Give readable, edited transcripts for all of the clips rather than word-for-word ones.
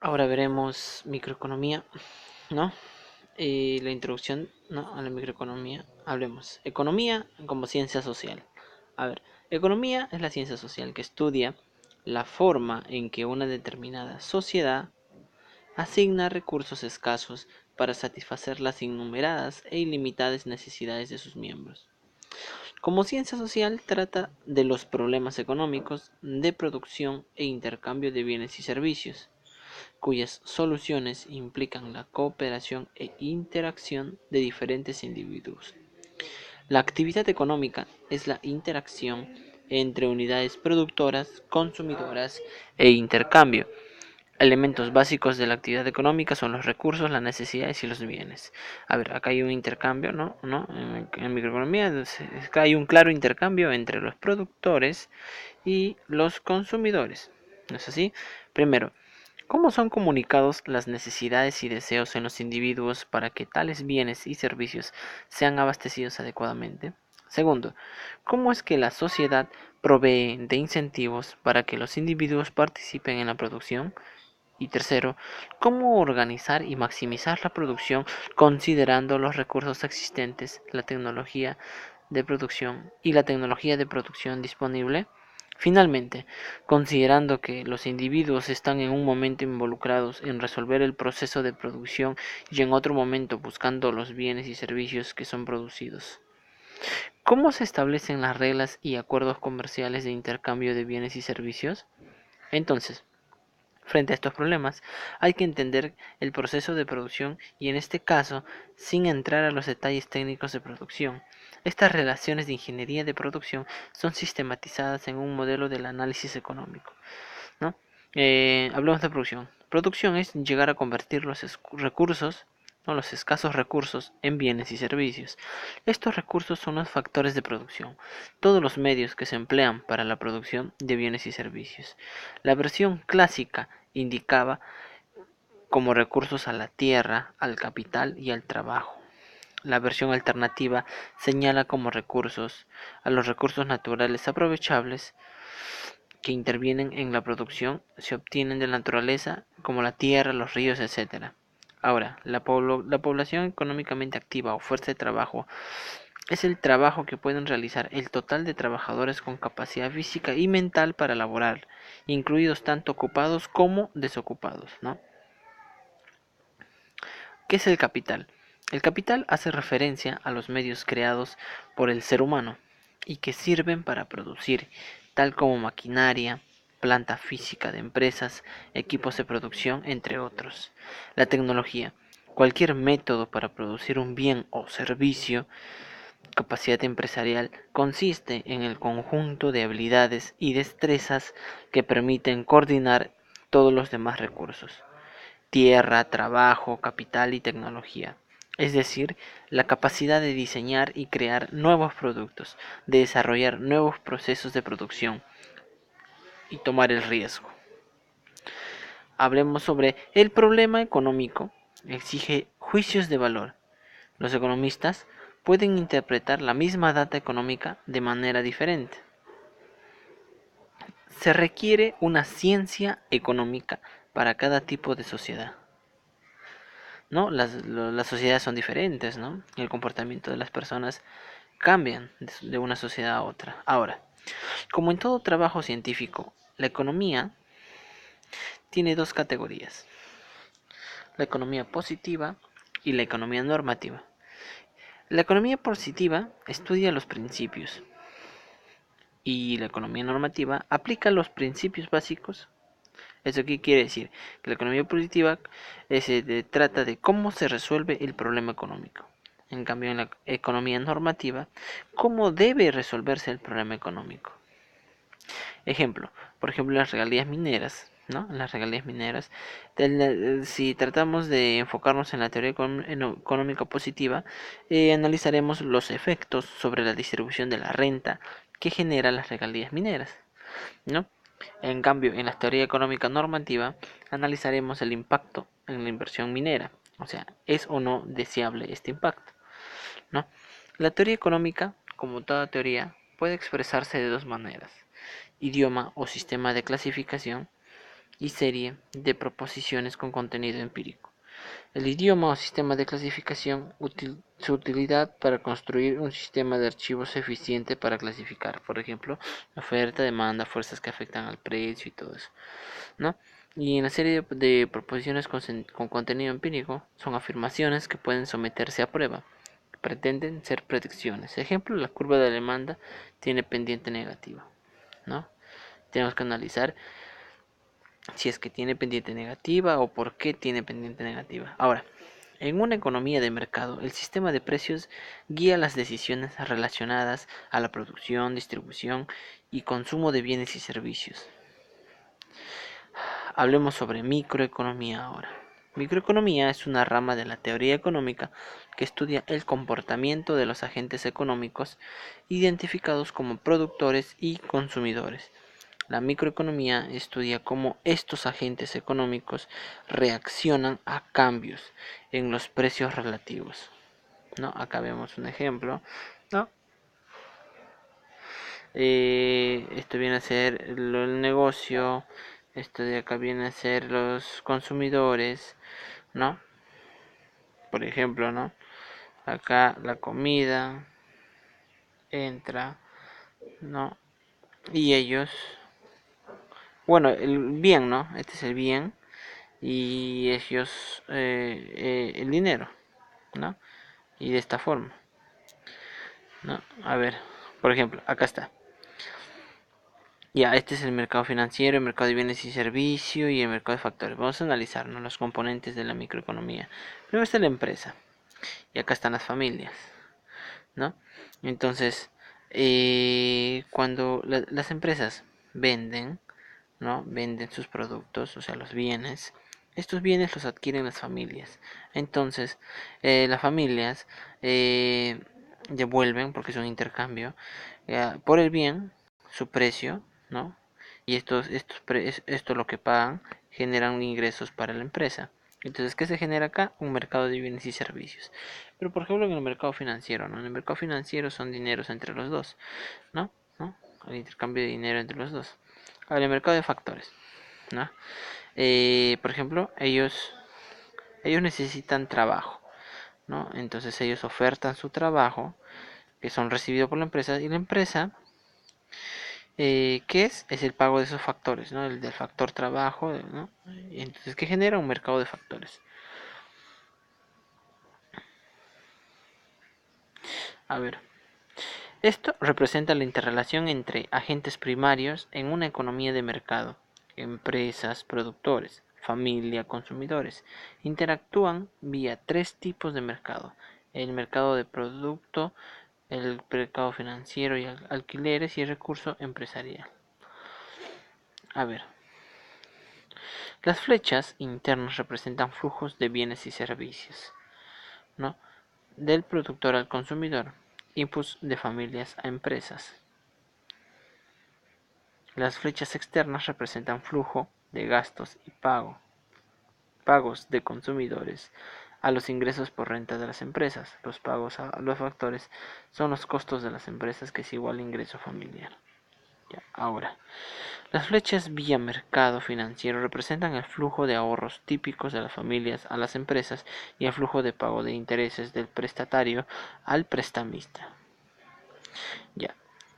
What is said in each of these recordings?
Ahora veremos microeconomía, ¿no? La introducción, ¿no? A la microeconomía. Hablemos. Economía como ciencia social. A ver, economía es la ciencia social que estudia la forma en que una determinada sociedad asigna recursos escasos para satisfacer las innumeradas e ilimitadas necesidades de sus miembros. Como ciencia social trata de los problemas económicos de producción e intercambio de bienes y servicios, cuyas soluciones implican la cooperación e interacción de diferentes individuos. La actividad económica es la interacción entre unidades productoras, consumidoras e intercambio. Elementos básicos de la actividad económica son los recursos, las necesidades y los bienes. A ver, acá hay un intercambio, ¿no? En microeconomía acá hay un claro intercambio entre los productores y los consumidores. ¿No es así? Primero, ¿cómo son comunicados las necesidades y deseos en los individuos para que tales bienes y servicios sean abastecidos adecuadamente? Segundo, ¿cómo es que la sociedad provee de incentivos para que los individuos participen en la producción? Y tercero, ¿cómo organizar y maximizar la producción considerando los recursos existentes, la tecnología de producción y la tecnología de producción disponible? Finalmente, considerando que los individuos están en un momento involucrados en resolver el proceso de producción y en otro momento buscando los bienes y servicios que son producidos. ¿Cómo se establecen las reglas y acuerdos comerciales de intercambio de bienes y servicios? Entonces, frente a estos problemas, hay que entender el proceso de producción y en este caso, sin entrar a los detalles técnicos de producción. Estas relaciones de ingeniería de producción son sistematizadas en un modelo del análisis económico, ¿no? Hablemos de producción. Producción es llegar a convertir los recursos, ¿no? Los escasos recursos en bienes y servicios. Estos recursos son los factores de producción, todos los medios que se emplean para la producción de bienes y servicios. La versión clásica indicaba como recursos a la tierra, al capital y al trabajo. La versión alternativa señala como recursos a los recursos naturales aprovechables que intervienen en la producción se obtienen de la naturaleza, como la tierra, los ríos, etc. Ahora, la población económicamente activa o fuerza de trabajo es el trabajo que pueden realizar el total de trabajadores con capacidad física y mental para laborar, incluidos tanto ocupados como desocupados, ¿no? ¿Qué es el capital? El capital hace referencia a los medios creados por el ser humano y que sirven para producir, tal como maquinaria, planta física de empresas, equipos de producción, entre otros. La tecnología, cualquier método para producir un bien o servicio, capacidad empresarial, consiste en el conjunto de habilidades y destrezas que permiten coordinar todos los demás recursos: tierra, trabajo, capital y tecnología. Es decir, la capacidad de diseñar y crear nuevos productos, de desarrollar nuevos procesos de producción y tomar el riesgo. Hablemos sobre el problema económico. Exige juicios de valor. Los economistas pueden interpretar la misma data económica de manera diferente. Se requiere una ciencia económica para cada tipo de sociedad, ¿no? Las sociedades son diferentes, ¿no? El comportamiento de las personas cambian de una sociedad a otra. Ahora, como en todo trabajo científico, la economía tiene dos categorías: la economía positiva y la economía normativa. La economía positiva estudia los principios y la economía normativa aplica los principios básicos. ¿Eso qué quiere decir? Que la economía positiva trata de cómo se resuelve el problema económico. En cambio, en la economía normativa, ¿cómo debe resolverse el problema económico? Ejemplo, por ejemplo, las regalías mineras, ¿no? Las regalías mineras. Si tratamos de enfocarnos en la teoría económica positiva, analizaremos los efectos sobre la distribución de la renta que genera las regalías mineras, ¿no? En cambio, en la teoría económica normativa, analizaremos el impacto en la inversión minera, o sea, ¿es o no deseable este impacto?, ¿no? La teoría económica, como toda teoría, puede expresarse de dos maneras: idioma o sistema de clasificación y serie de proposiciones con contenido empírico. El idioma o sistema de clasificación, su utilidad para construir un sistema de archivos eficiente para clasificar, por ejemplo, oferta, demanda, fuerzas que afectan al precio y todo eso, ¿no? Y en la serie de proposiciones con contenido empírico son afirmaciones que pueden someterse a prueba, pretenden ser predicciones. Ejemplo, la curva de demanda tiene pendiente negativa, ¿no? Tenemos que analizar si es que tiene pendiente negativa o por qué tiene pendiente negativa. Ahora, en una economía de mercado, el sistema de precios guía las decisiones relacionadas a la producción, distribución y consumo de bienes y servicios. Hablemos sobre microeconomía ahora. Microeconomía es una rama de la teoría económica que estudia el comportamiento de los agentes económicos identificados como productores y consumidores. La microeconomía estudia cómo estos agentes económicos reaccionan a cambios en los precios relativos, ¿no? Acá vemos un ejemplo, ¿no? Esto viene a ser el negocio, esto de acá viene a ser los consumidores, ¿no? Por ejemplo, ¿no? Acá la comida entra, ¿no? Y ellos, bueno, el bien, ¿no? Este es el bien y ellos el dinero, ¿no? Y de esta forma, ¿no? A ver, por ejemplo, acá está. Ya, este es el mercado financiero, el mercado de bienes y servicios y el mercado de factores. Vamos a analizar, ¿no?, los componentes de la microeconomía. Primero está la empresa y acá están las familias, ¿no? Entonces, cuando las empresas venden, ¿no? Venden sus productos, o sea, los bienes. Estos bienes los adquieren las familias. Entonces, las familias devuelven, porque es un intercambio, por el bien, su precio, ¿no? Y esto lo que pagan generan ingresos para la empresa. Entonces, ¿qué se genera acá? Un mercado de bienes y servicios. Pero, por ejemplo, en el mercado financiero, ¿no? En el mercado financiero son dineros entre los dos, ¿no? ¿No? El intercambio de dinero entre los dos. Ahora, el mercado de factores, ¿no? Por ejemplo, ellos necesitan trabajo, ¿no? Entonces ellos ofertan su trabajo, que son recibidos por la empresa, y la empresa, ¿qué es? Es el pago de esos factores, ¿no? El del factor trabajo, ¿no? Entonces, ¿qué genera? Un mercado de factores. A ver, esto representa la interrelación entre agentes primarios en una economía de mercado. Empresas, productores, familia, consumidores. Interactúan vía tres tipos de mercado. El mercado de producto, el mercado financiero y alquileres y el recurso empresarial. A ver, las flechas internas representan flujos de bienes y servicios, ¿no? Del productor al consumidor, inputs de familias a empresas. Las flechas externas representan flujo de gastos y pagos de consumidores a los ingresos por renta de las empresas. Los pagos a los factores son los costos de las empresas, que es igual a ingreso familiar. Ya, ahora, las flechas vía mercado financiero representan el flujo de ahorros típicos de las familias a las empresas y el flujo de pago de intereses del prestatario al prestamista. Ya.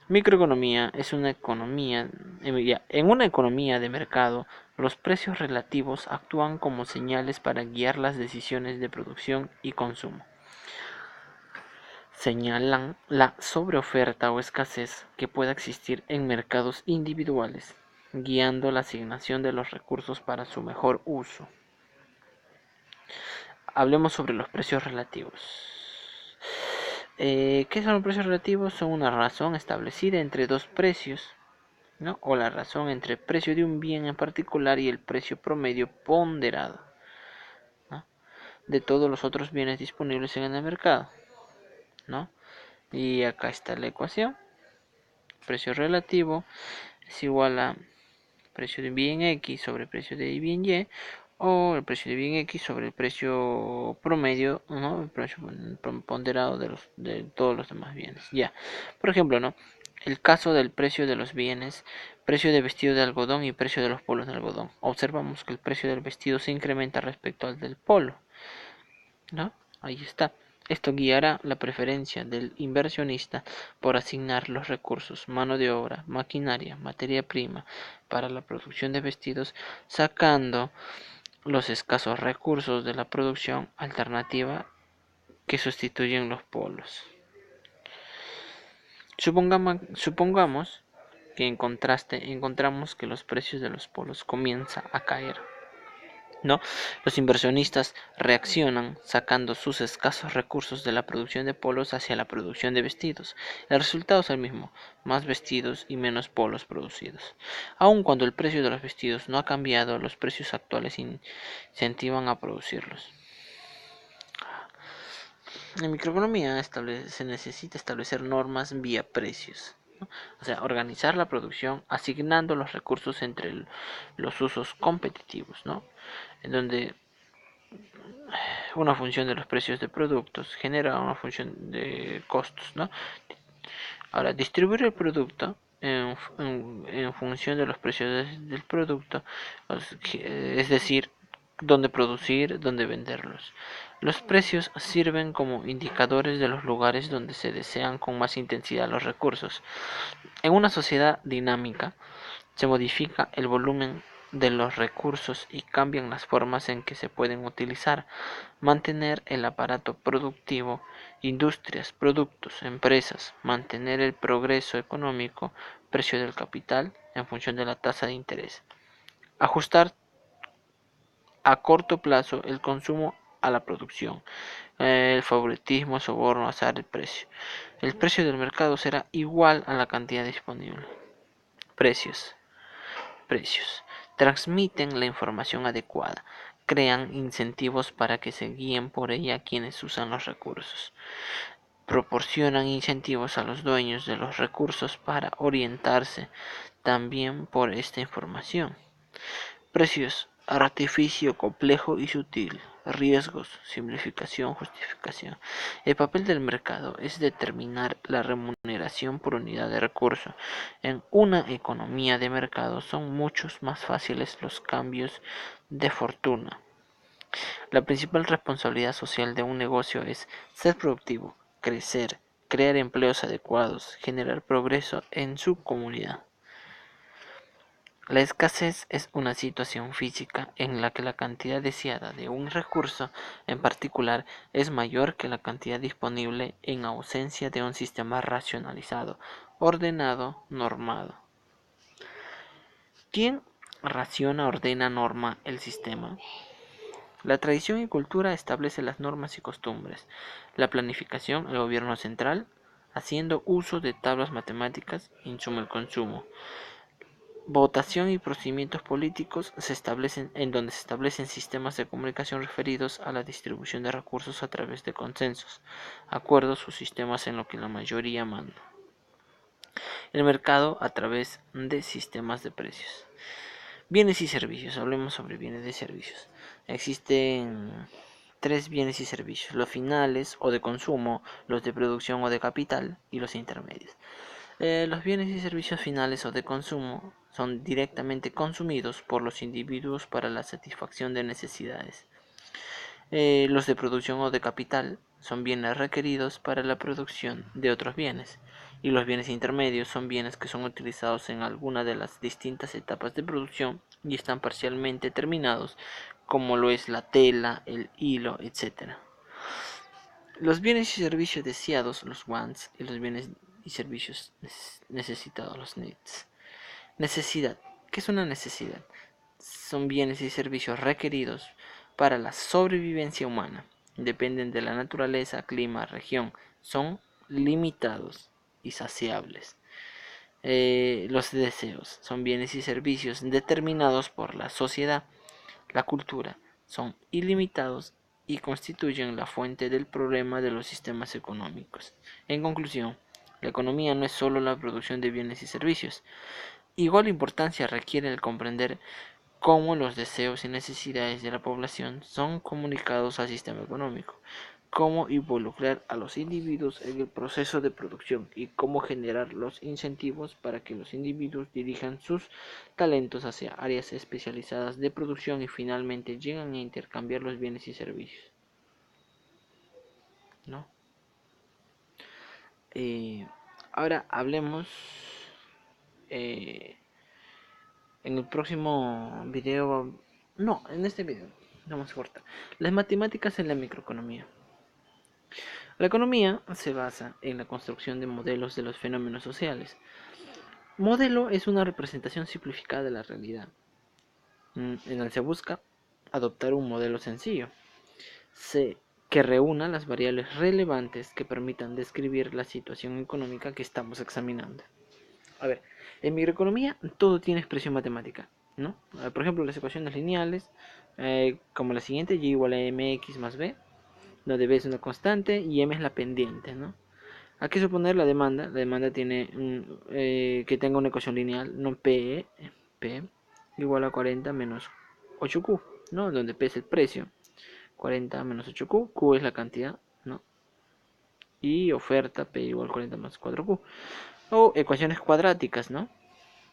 Microeconomía es una economía, en una economía de mercado, los precios relativos actúan como señales para guiar las decisiones de producción y consumo. Señalan la sobreoferta o escasez que pueda existir en mercados individuales, guiando la asignación de los recursos para su mejor uso. Hablemos sobre los precios relativos. ¿Qué son los precios relativos? Son una razón establecida entre dos precios, ¿no? O la razón entre el precio de un bien en particular y el precio promedio ponderado, ¿no?, de todos los otros bienes disponibles en el mercado, ¿no? Y acá está la ecuación. Precio relativo es igual a precio de bien X sobre precio de bien Y, o el precio de bien X sobre el precio promedio, ¿no?, el precio ponderado de todos los demás bienes. Ya, por ejemplo, ¿no?, el caso del precio de los bienes Precio de vestido de algodón y precio de los polos de algodón. Observamos que el precio del vestido se incrementa respecto al del polo, ¿no? Ahí está. Esto guiará la preferencia del inversionista por asignar los recursos, mano de obra, maquinaria, materia prima para la producción de vestidos, sacando los escasos recursos de la producción alternativa que sustituyen los polos. Supongamos que en contraste encontramos que los precios de los polos comienzan a caer, ¿no? Los inversionistas reaccionan sacando sus escasos recursos de la producción de polos hacia la producción de vestidos. El resultado es el mismo, más vestidos y menos polos producidos. Aun cuando el precio de los vestidos no ha cambiado, los precios actuales incentivan a producirlos. En microeconomía se necesita establecer normas vía precios, ¿no? O sea, organizar la producción asignando los recursos entre los usos competitivos, ¿no? En donde una función de los precios de productos genera una función de costos, ¿no? Ahora, distribuir el producto en función de los precios del producto, es decir, dónde producir, dónde venderlos. Los precios sirven como indicadores de los lugares donde se desean con más intensidad los recursos. En una sociedad dinámica, se modifica el volumen de los recursos y cambian las formas en que se pueden utilizar. Mantener el aparato productivo, industrias, productos, empresas, mantener el progreso económico, precio del capital en función de la tasa de interés. Ajustar a corto plazo el consumo a la producción. El favoritismo, soborno, azar, el precio. El precio del mercado será igual a la cantidad disponible. Precios. Transmiten la información adecuada, crean incentivos para que se guíen por ella quienes usan los recursos, proporcionan incentivos a los dueños de los recursos para orientarse también por esta información. Precios, artificio complejo y sutil, riesgos, simplificación, justificación. El papel del mercado es determinar la remuneración por unidad de recurso. En una economía de mercado son muchos más fáciles los cambios de fortuna. La principal responsabilidad social de un negocio es ser productivo, crecer, crear empleos adecuados, generar progreso en su comunidad. La escasez es una situación física en la que la cantidad deseada de un recurso en particular es mayor que la cantidad disponible en ausencia de un sistema racionalizado, ordenado, normado. ¿Quién raciona, ordena, norma el sistema? La tradición y cultura establece las normas y costumbres. La planificación, el gobierno central, haciendo uso de tablas matemáticas, insume el consumo. Votación y procedimientos políticos se establecen en donde se establecen sistemas de comunicación referidos a la distribución de recursos a través de consensos, acuerdos o sistemas en los que la mayoría manda. El mercado a través de sistemas de precios. Bienes y servicios. Hablemos sobre bienes y servicios. Existen tres bienes y servicios: los finales o de consumo, los de producción o de capital y los intermedios. Los bienes y servicios finales o de consumo son directamente consumidos por los individuos para la satisfacción de necesidades. Los de producción o de capital son bienes requeridos para la producción de otros bienes. Y los bienes intermedios son bienes que son utilizados en alguna de las distintas etapas de producción y están parcialmente terminados, como lo es la tela, el hilo, etc. Los bienes y servicios deseados, los wants, y los bienes y servicios necesitados, los needs. Necesidad. ¿Qué es una necesidad? Son bienes y servicios requeridos para la sobrevivencia humana. Dependen de la naturaleza, clima, región. Son limitados y saciables. Los deseos son bienes y servicios determinados por la sociedad, la cultura. Son ilimitados y constituyen la fuente del problema de los sistemas económicos. En conclusión, la economía no es solo la producción de bienes y servicios. Igual importancia requiere el comprender cómo los deseos y necesidades de la población son comunicados al sistema económico, cómo involucrar a los individuos en el proceso de producción y cómo generar los incentivos para que los individuos dirijan sus talentos hacia áreas especializadas de producción y finalmente llegan a intercambiar los bienes y servicios, ¿no? Ahora hablemos en el próximo video, no, en este video, vamos a cortar, las matemáticas en la microeconomía. La economía se basa en la construcción de modelos de los fenómenos sociales. Modelo es una representación simplificada de la realidad, en el que se busca adoptar un modelo sencillo, que reúna las variables relevantes que permitan describir la situación económica que estamos examinando. A ver, en microeconomía todo tiene expresión matemática, ¿no? Por ejemplo, las ecuaciones lineales, como la siguiente, y igual a mx más b, donde b es una constante y m es la pendiente, ¿no? Hay que suponer la demanda. La demanda tiene que tenga una ecuación lineal, no P igual a 40 menos 8Q, ¿no? Donde P es el precio, 40 menos 8Q, Q es la cantidad, ¿no? Y oferta, P igual a 40 más 4Q. O ecuaciones cuadráticas, ¿no?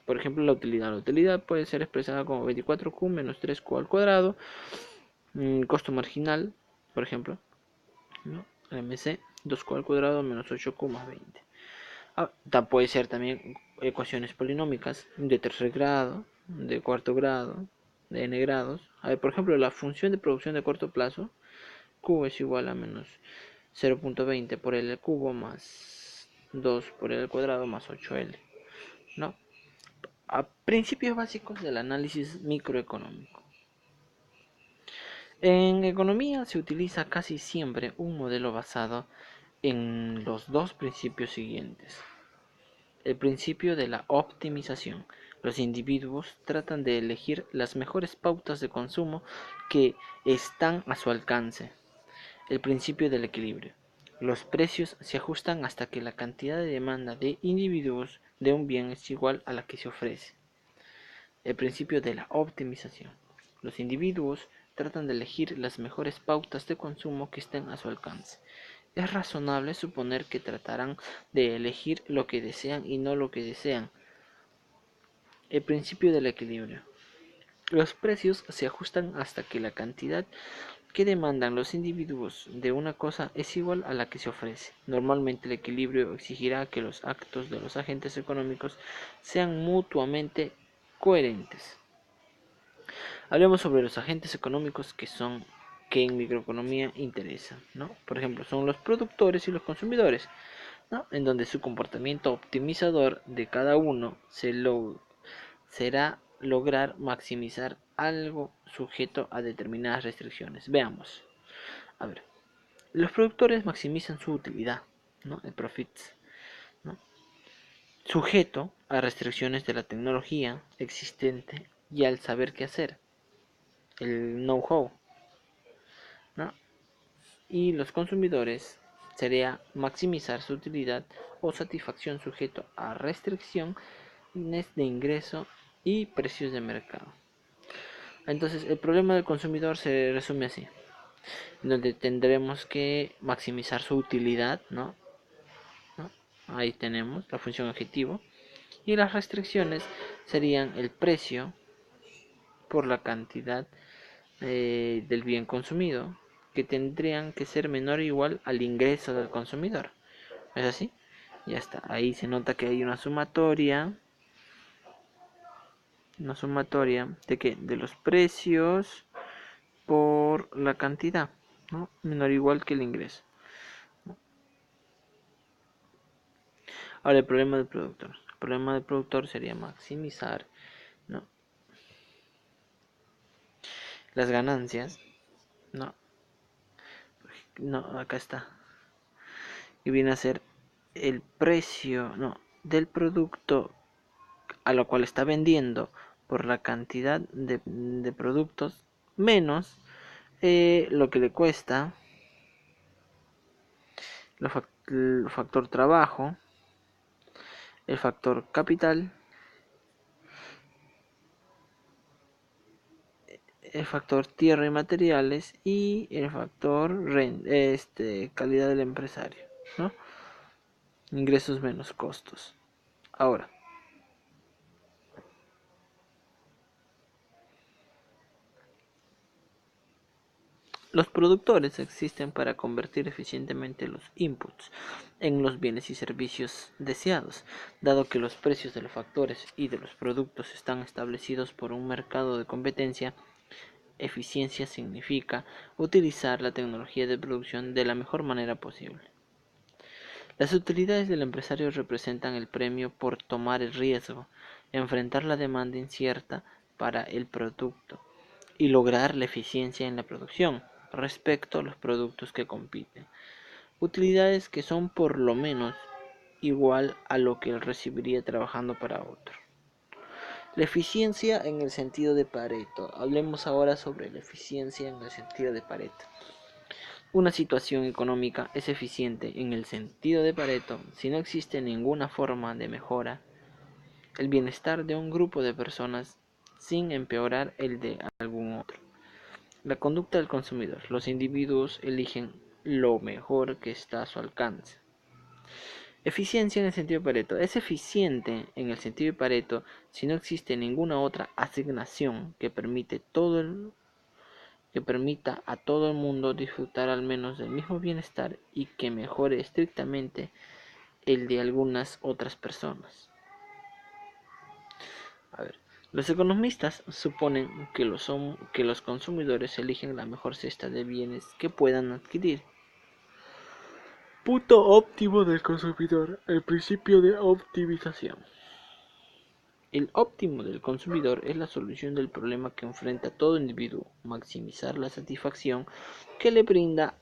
Por ejemplo, la utilidad. La utilidad puede ser expresada como 24Q menos 3Q al cuadrado. Costo marginal, por ejemplo, ¿no? MC, 2Q al cuadrado menos 8Q más 20. Puede ser también ecuaciones polinómicas de tercer grado, de cuarto grado, de n grados. A ver, por ejemplo, la función de producción de corto plazo, Q es igual a menos 0.20 por L al cubo más 2 por L al cuadrado más 8L, ¿no? A principios básicos del análisis microeconómico. En economía se utiliza casi siempre un modelo basado en los dos principios siguientes. El principio de la optimización. Los individuos tratan de elegir las mejores pautas de consumo que están a su alcance. El principio del equilibrio. Los precios se ajustan hasta que la cantidad de demanda de individuos de un bien es igual a la que se ofrece. El principio de la optimización. Los individuos tratan de elegir las mejores pautas de consumo que estén a su alcance. Es razonable suponer que tratarán de elegir lo que desean y no lo que desean. El principio del equilibrio. Los precios se ajustan hasta que la cantidad que demandan los individuos de una cosa es igual a la que se ofrece. Normalmente el equilibrio exigirá que los actos de los agentes económicos sean mutuamente coherentes. Hablemos sobre los agentes económicos que en microeconomía interesan, ¿no? Por ejemplo, son los productores y los consumidores, ¿no? En donde su comportamiento optimizador de cada uno será lograr maximizar algo sujeto a determinadas restricciones. Veamos. A ver, los productores maximizan su utilidad, ¿no? El profits, ¿no? Sujeto a restricciones de la tecnología existente y al saber qué hacer, el know-how, ¿no? Y los consumidores sería maximizar su utilidad o satisfacción sujeto a restricciones de ingreso y precios de mercado. Entonces el problema del consumidor se resume así, donde tendremos que maximizar su utilidad, ¿no? Ahí tenemos la función objetivo, y las restricciones serían el precio por la cantidad del bien consumido, que tendrían que ser menor o igual al ingreso del consumidor. ¿Es así? Ya está. Ahí se nota que hay una sumatoria. Una sumatoria de que de los precios por la cantidad, ¿no? Menor o igual que el ingreso. Ahora el problema del productor. El problema del productor sería maximizar, ¿no? Las ganancias, ¿no? No, acá está. Y viene a ser el precio, no, del producto a lo cual está vendiendo por la cantidad de productos menos lo que le cuesta el factor trabajo, el factor capital, el factor tierra y materiales y el factor calidad del empresario, ¿no? Ingresos menos costos. Ahora, los productores existen para convertir eficientemente los inputs en los bienes y servicios deseados, dado que los precios de los factores y de los productos están establecidos por un mercado de competencia. Eficiencia significa utilizar la tecnología de producción de la mejor manera posible. Las utilidades del empresario representan el premio por tomar el riesgo, enfrentar la demanda incierta para el producto y lograr la eficiencia en la producción respecto a los productos que compiten. Utilidades que son por lo menos igual a lo que él recibiría trabajando para otro. La eficiencia en el sentido de Pareto. Hablemos ahora sobre la eficiencia en el sentido de Pareto. Una situación económica es eficiente en el sentido de Pareto si no existe ninguna forma de mejora el bienestar de un grupo de personas sin empeorar el de algún otro. La conducta del consumidor. Los individuos eligen lo mejor que está a su alcance. Eficiencia en el sentido de Pareto. Es eficiente en el sentido de Pareto si no existe ninguna otra asignación que permita a todo el mundo disfrutar al menos del mismo bienestar y que mejore estrictamente el de algunas otras personas. A ver, los economistas suponen que los consumidores eligen la mejor cesta de bienes que puedan adquirir. Punto óptimo del consumidor, el principio de optimización. El óptimo del consumidor es la solución del problema que enfrenta todo individuo, maximizar la satisfacción que le brinda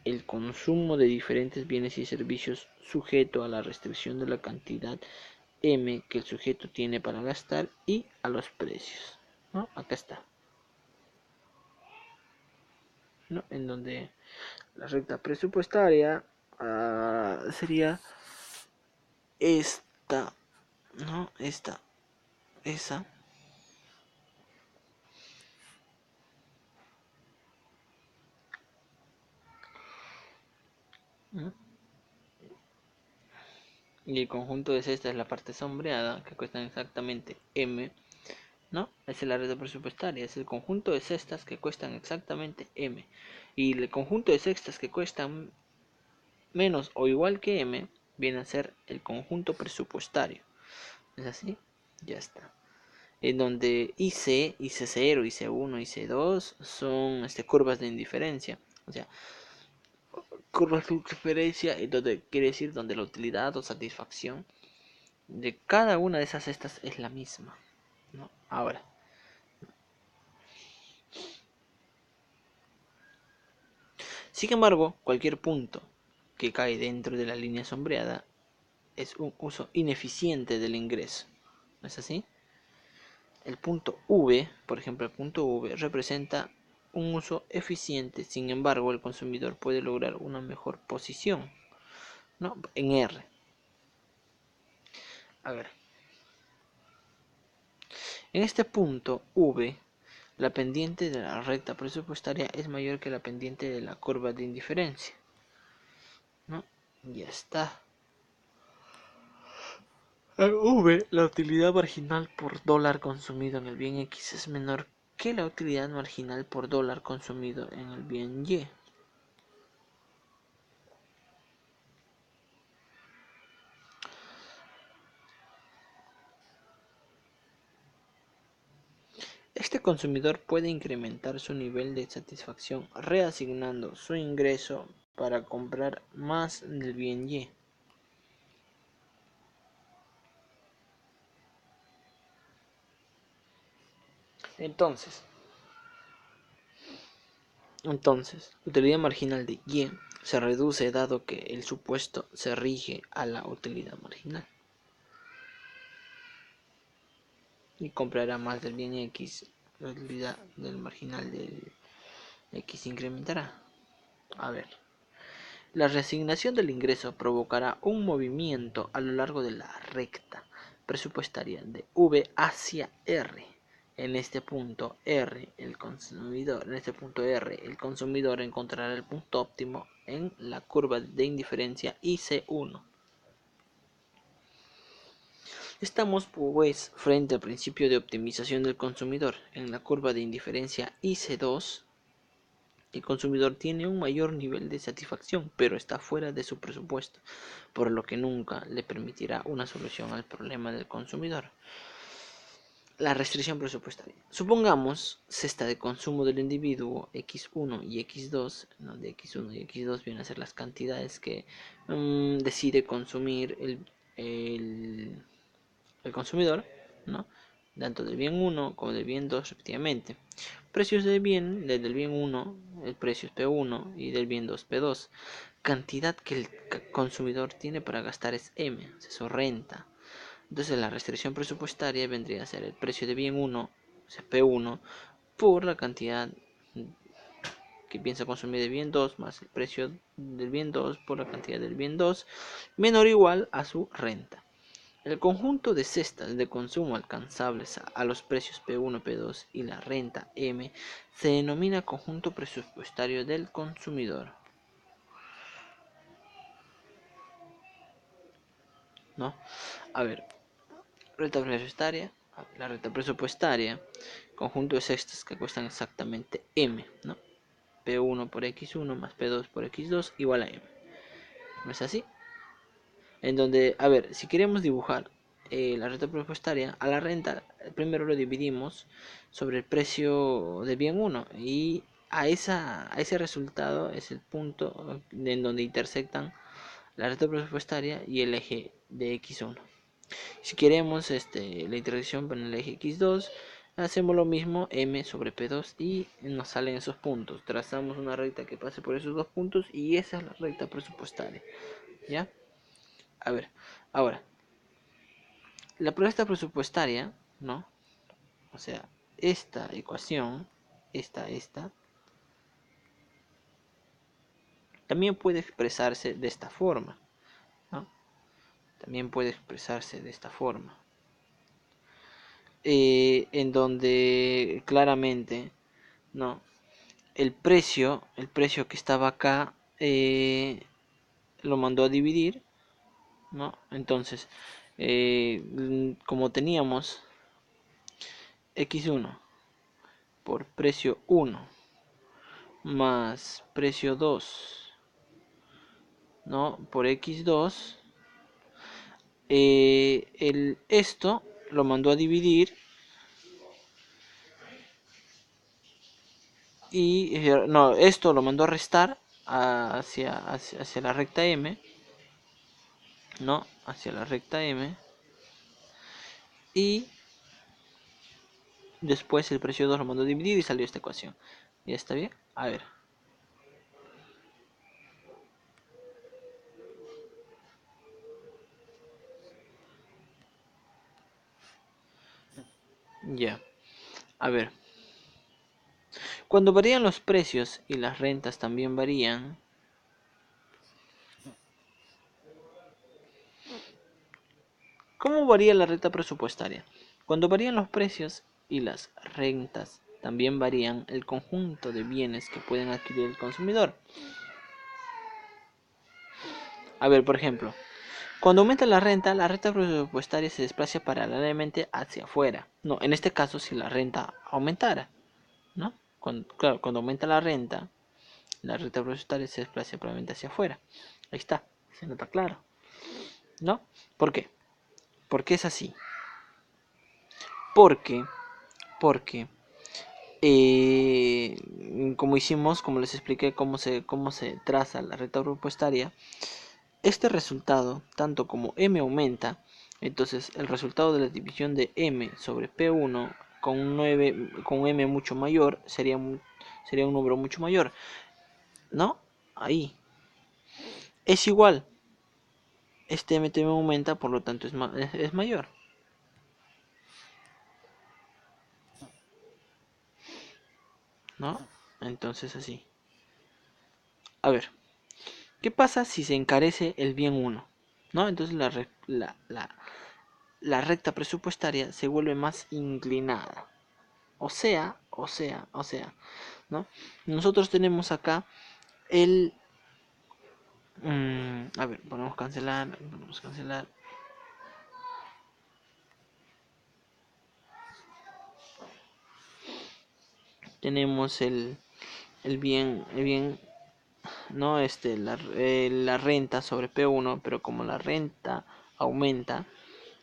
el consumo de diferentes bienes y servicios sujeto a la restricción de la cantidad M que el sujeto tiene para gastar y a los precios, ¿no? Acá está, ¿no? En donde la recta presupuestaria sería esta, ¿no? Esa. ¿No? Y el conjunto de cestas es la parte sombreada, que cuestan exactamente M, ¿no? Es la red presupuestaria, es el conjunto de cestas que cuestan exactamente M. Y el conjunto de cestas que cuestan menos o igual que M viene a ser el conjunto presupuestario. ¿Es así? Ya está. En donde IC, IC0, IC1, IC2 son curvas de indiferencia. O sea, curvas de indiferencia, donde quiere decir donde la utilidad o satisfacción de cada una de esas cestas es la misma, ¿no? Ahora, sin embargo, cualquier punto que cae dentro de la línea sombreada es un uso ineficiente del ingreso. ¿No es así? El punto V, por ejemplo, el punto V representa un uso eficiente, sin embargo, el consumidor puede lograr una mejor posición, ¿no? En R. A ver. En este punto V, la pendiente de la recta presupuestaria es mayor que la pendiente de la curva de indiferencia, ¿no? Ya está. En V, la utilidad marginal por dólar consumido en el bien X es menor que la utilidad marginal por dólar consumido en el bien Y. Este consumidor puede incrementar su nivel de satisfacción reasignando su ingreso para comprar más del bien Y. Entonces, la utilidad marginal de Y se reduce dado que el supuesto se rige a la utilidad marginal. Y comprará más del bien X, la utilidad del marginal del X incrementará. A ver, la reasignación del ingreso provocará un movimiento a lo largo de la recta presupuestaria de V hacia R, en este punto R, el consumidor encontrará el punto óptimo en la curva de indiferencia IC1. Estamos pues frente al principio de optimización del consumidor. En la curva de indiferencia IC2, el consumidor tiene un mayor nivel de satisfacción, pero está fuera de su presupuesto, por lo que nunca le permitirá una solución al problema del consumidor. La restricción presupuestaria. Supongamos cesta de consumo del individuo X1 y X2, donde X1 y X2 vienen a ser las cantidades que decide consumir el consumidor, ¿no? Tanto del bien 1 como del bien 2 respectivamente. Precios del bien 1, el precio es P1 y del bien 2 P2. Cantidad que el consumidor tiene para gastar es M, es su renta. Entonces la restricción presupuestaria vendría a ser el precio de bien 1, o sea P1, por la cantidad que piensa consumir de bien 2 más el precio del bien 2 por la cantidad del bien 2 menor o igual a su renta. El conjunto de cestas de consumo alcanzables a los precios P1, P2 y la renta M se denomina conjunto presupuestario del consumidor. ¿No? A ver, renta presupuestaria. La renta presupuestaria, conjunto de cestas que cuestan exactamente M, ¿no? P1 por X1 más P2 por X2 igual a M. ¿No es así? En donde, a ver, si queremos dibujar la renta presupuestaria, a la renta primero lo dividimos sobre el precio de bien 1 y a ese resultado es el punto en donde intersectan la renta presupuestaria y el eje de X1. Si queremos la intersección con el eje X2, hacemos lo mismo, M sobre P2 y nos salen esos puntos. Trazamos una recta que pase por esos dos puntos y esa es la recta presupuestaria. ¿Ya? A ver, ahora, la recta presupuestaria, ¿no? O sea, esta ecuación, esta, también puede expresarse de esta forma, ¿no? También puede expresarse de esta forma. En donde claramente, ¿no? El precio que estaba acá lo mandó a dividir, ¿no? Entonces, como teníamos X1 por precio 1 más precio 2, ¿no? Por X2, esto lo mandó a dividir y no, esto lo mandó a restar hacia la recta M, ¿no? Hacia la recta M y después el precio 2 lo mandó a dividir y salió esta ecuación. ¿Ya está bien? A ver. Ya. A ver. Cuando varían los precios y las rentas también varían, ¿cómo varía la renta presupuestaria? Cuando varían los precios y las rentas, también varían el conjunto de bienes que pueden adquirir el consumidor. A ver, por ejemplo, cuando aumenta la renta presupuestaria se desplaza paralelamente hacia afuera. No, en este caso si la renta aumentara, ¿no? Claro, cuando aumenta la renta presupuestaria se desplaza paralelamente hacia afuera. Ahí está, se nota claro, ¿no? ¿Por qué? ¿Por qué es así? Porque como les expliqué cómo se traza la recta presupuestaria, este resultado, tanto como M aumenta, entonces el resultado de la división de M sobre P1 con un M mucho mayor sería un número mucho mayor, ¿no? Ahí es igual, este M también aumenta, por lo tanto es mayor. ¿No? Entonces así. A ver, ¿qué pasa si se encarece el bien 1? ¿No? Entonces la recta presupuestaria se vuelve más inclinada. ¿no? Nosotros tenemos acá el... a ver, ponemos cancelar. Tenemos el bien, no la renta sobre P1, pero como la renta aumenta,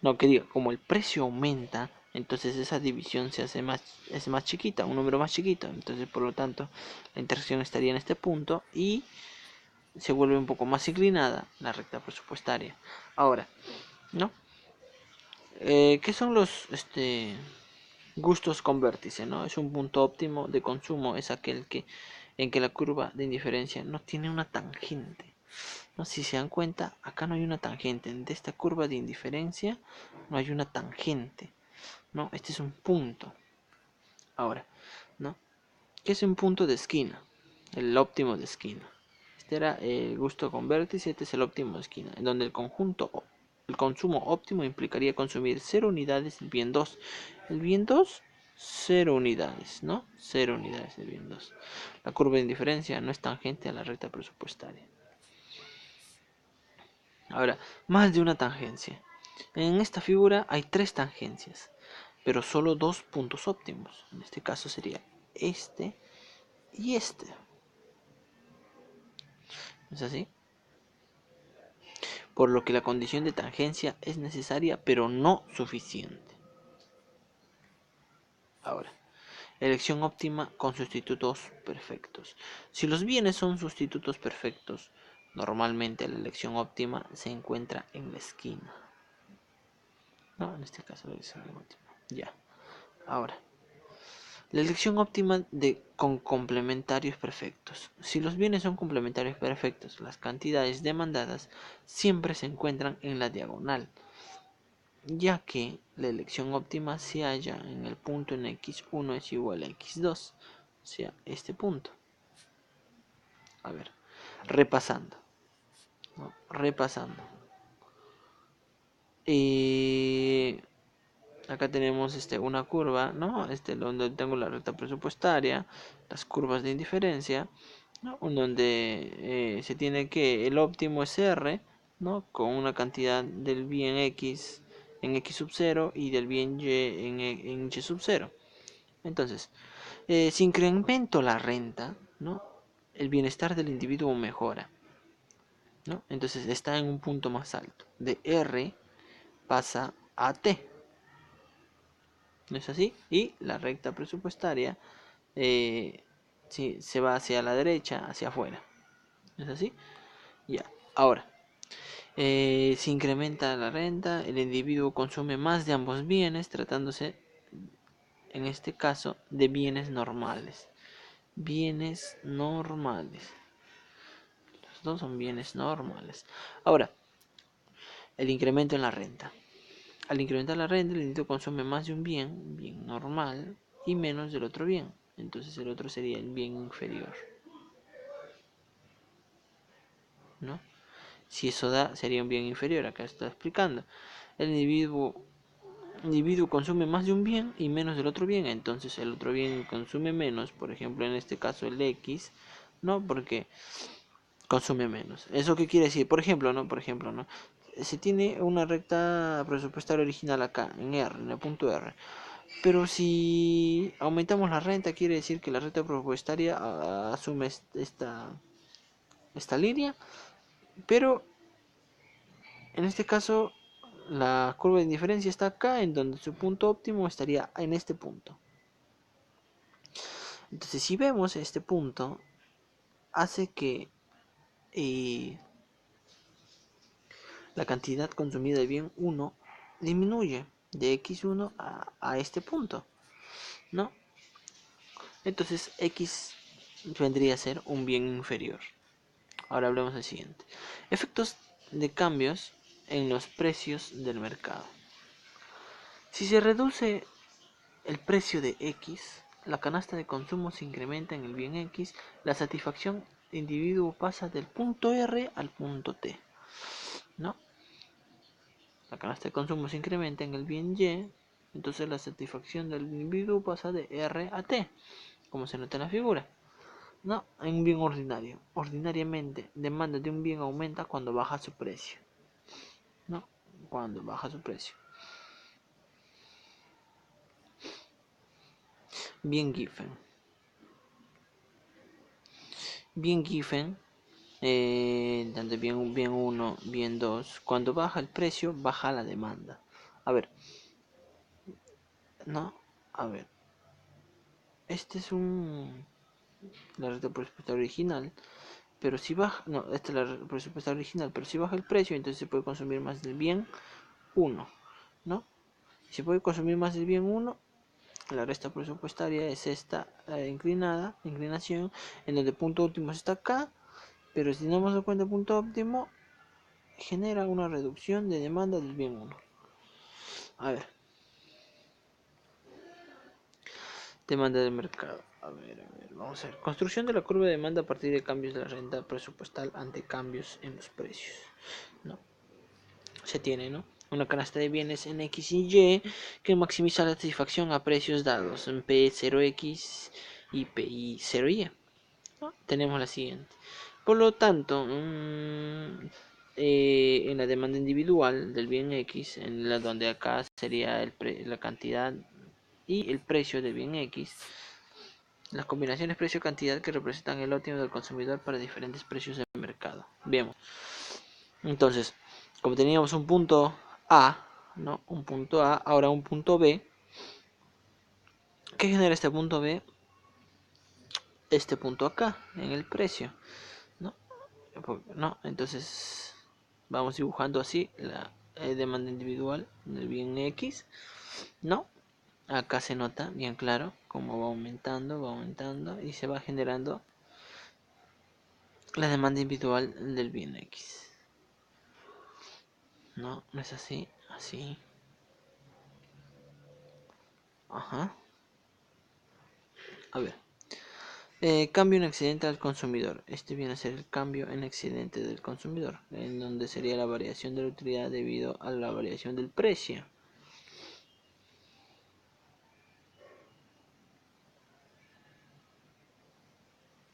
no, que diga, como el precio aumenta, entonces esa división es más chiquita, un número más chiquito, entonces por lo tanto la intersección estaría en este punto y se vuelve un poco más inclinada la recta presupuestaria. Ahora, ¿no? ¿Qué son los gustos con vértice? ¿No? Es un punto óptimo de consumo, es aquel en que la curva de indiferencia no tiene una tangente. ¿No? Si se dan cuenta, acá no hay una tangente. De esta curva de indiferencia no hay una tangente. ¿No? Este es un punto. Ahora, ¿no? ¿Qué es un punto de esquina? El óptimo de esquina. Este era el gusto con vértice, este es el óptimo de esquina, en donde el consumo óptimo implicaría consumir 0 unidades del bien 2. El bien 2, 0 unidades, ¿no? 0 unidades del bien 2. La curva de indiferencia no es tangente a la recta presupuestaria. Ahora, más de una tangencia. En esta figura hay 3 tangencias, pero solo 2 puntos óptimos. En este caso sería este y este. ¿Es así? Por lo que la condición de tangencia es necesaria, pero no suficiente. Ahora, elección óptima con sustitutos perfectos. Si los bienes son sustitutos perfectos, normalmente la elección óptima se encuentra en la esquina. No, en este caso la elección óptima. Ya. Ahora, la elección óptima con complementarios perfectos. Si los bienes son complementarios perfectos, las cantidades demandadas siempre se encuentran en la diagonal, ya que la elección óptima se halla en el punto en x1 es igual a x2, o sea, este punto. A ver, repasando, ¿no? Repasando. Acá tenemos una curva, ¿no? Donde tengo la recta presupuestaria, las curvas de indiferencia, ¿no? Donde se tiene que el óptimo es R, ¿no? Con una cantidad del bien X en X sub 0 y del bien Y en Y sub 0. Entonces, si incremento la renta, ¿no? El bienestar del individuo mejora, ¿no? Entonces está en un punto más alto. De R pasa a T. ¿No es así? Y la recta presupuestaria se va hacia la derecha, hacia afuera. ¿No es así? Ya. Ahora, se incrementa la renta, el individuo consume más de ambos bienes, tratándose, en este caso, de bienes normales. Bienes normales. Los dos son bienes normales. Ahora, el incremento en la renta. Al incrementar la renta, el individuo consume más de un bien normal, y menos del otro bien. Entonces el otro sería el bien inferior, ¿no? Si eso da, sería un bien inferior. Acá está explicando. El individuo consume más de un bien y menos del otro bien. Entonces el otro bien consume menos. Por ejemplo, en este caso el X, ¿no? Porque consume menos. ¿Eso qué quiere decir? Por ejemplo, ¿no? Se tiene una recta presupuestaria original acá, en R, en el punto R. Pero si aumentamos la renta, quiere decir que la recta presupuestaria asume esta línea, pero en este caso la curva de indiferencia está acá, en donde su punto óptimo estaría en este punto. Entonces, si vemos este punto, hace que la cantidad consumida de bien 1 disminuye de x1 a este punto, ¿no? Entonces x vendría a ser un bien inferior. Ahora hablemos del siguiente. Efectos de cambios en los precios del mercado. Si se reduce el precio de X, la canasta de consumo se incrementa en el bien X, la satisfacción de individuo pasa del punto R al punto T, ¿no? La canasta de consumo se incrementa en el bien Y, Entonces la satisfacción del individuo pasa de R a T, como se nota en la figura. No, en un bien ordinario. Ordinariamente, demanda de un bien aumenta cuando baja su precio. No, cuando baja su precio. Bien Giffen. Bien Giffen, tanto bien 1, bien 2. Cuando baja el precio, baja la demanda. A ver, no, a ver. Este es la regla presupuestaria original. Pero si baja, no, esta es la presupuestaria original, pero si baja el precio, entonces se puede consumir más del bien 1, ¿no? Si se puede consumir más del bien 1, la resta presupuestaria es esta inclinación, en donde el punto óptimo está acá, pero si no nos damos cuenta el punto óptimo, genera una reducción de demanda del bien 1. A ver, demanda del mercado. A ver, vamos a ver. Construcción de la curva de demanda a partir de cambios de la renta presupuestal ante cambios en los precios. ¿No? Se tiene, ¿no? Una canasta de bienes en X y Y que maximiza la satisfacción a precios dados en P0X y PI0Y. ¿No? Tenemos la siguiente. Por lo tanto, en la demanda individual del bien X, en la donde acá sería la cantidad y el precio del bien X, las combinaciones precio-cantidad que representan el óptimo del consumidor para diferentes precios del mercado. Vemos. Entonces, como teníamos un punto A, ¿no? Un punto A, ahora un punto B. ¿Qué genera este punto B? Este punto acá, en el precio, ¿no? ¿No? Entonces, vamos dibujando así la demanda individual del bien X, ¿no? Acá se nota bien claro cómo va aumentando y se va generando la demanda individual del bien X. No, no es así, así. Ajá. A ver. Cambio en excedente al consumidor. Este viene a ser el cambio en excedente del consumidor, en donde sería la variación de la utilidad debido a la variación del precio.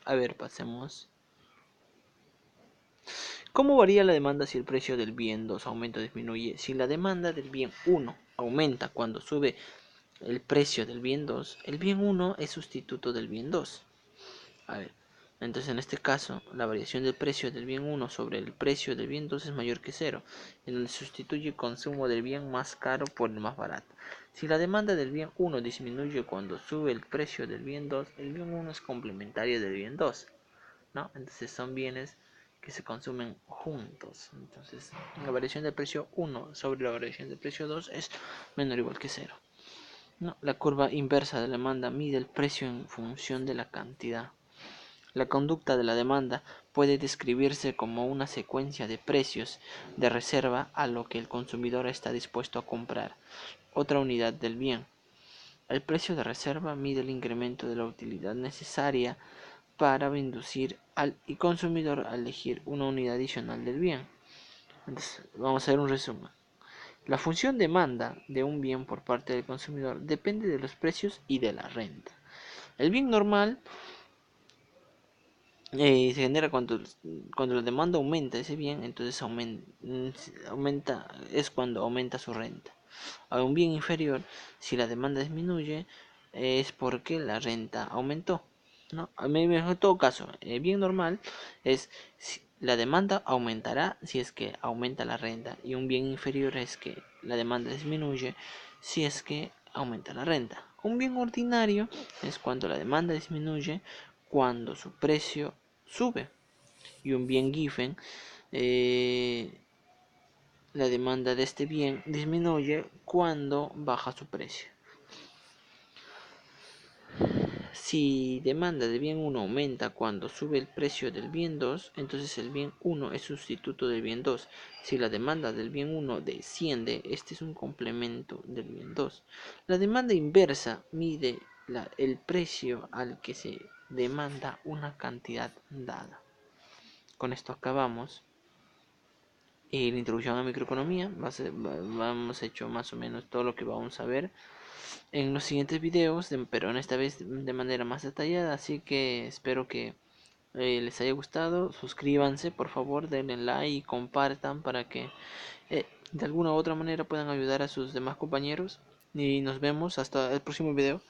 A ver, pasemos. ¿Cómo varía la demanda si el precio del bien 2 aumenta o disminuye? Si la demanda del bien 1 aumenta cuando sube el precio del bien 2, el bien 1 es sustituto del bien 2. A ver, entonces en este caso, la variación del precio del bien 1 sobre el precio del bien 2 es mayor que 0, en donde sustituye el consumo del bien más caro por el más barato. Si la demanda del bien 1 disminuye cuando sube el precio del bien 2, el bien 1 es complementario del bien 2, ¿no? Entonces son bienes que se consumen juntos. Entonces, la variación del precio 1 sobre la variación del precio 2 es menor o igual que 0. ¿No? La curva inversa de la demanda mide el precio en función de la cantidad. La conducta de la demanda puede describirse como una secuencia de precios de reserva a lo que el consumidor está dispuesto a comprar otra unidad del bien. El precio de reserva mide el incremento de la utilidad necesaria para inducir al consumidor a elegir una unidad adicional del bien. Entonces, vamos a ver un resumen. La función demanda de un bien por parte del consumidor depende de los precios y de la renta. El bien normal se genera cuando la demanda aumenta ese bien, entonces aumenta, es cuando aumenta su renta. A un bien inferior, si la demanda disminuye, es porque la renta aumentó. ¿No? En todo caso, bien normal es si la demanda aumentará si es que aumenta la renta, y un bien inferior es que la demanda disminuye si es que aumenta la renta. Un bien ordinario es cuando la demanda disminuye cuando su precio sube, y un bien Giffen, la demanda de este bien disminuye cuando baja su precio. Si demanda de bien 1 aumenta cuando sube el precio del bien 2, entonces el bien 1 es sustituto del bien 2. Si la demanda del bien 1 desciende, este es un complemento del bien 2. La demanda inversa mide el precio al que se demanda una cantidad dada. Con esto acabamos. y la introducción a microeconomía. Vamos hecho más o menos todo lo que vamos a ver en los siguientes videos, pero en esta vez de manera más detallada. Así que espero que les haya gustado. Suscríbanse, por favor, denle like y compartan para que de alguna u otra manera puedan ayudar a sus demás compañeros. Y nos vemos hasta el próximo video.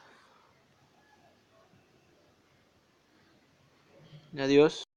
Adiós.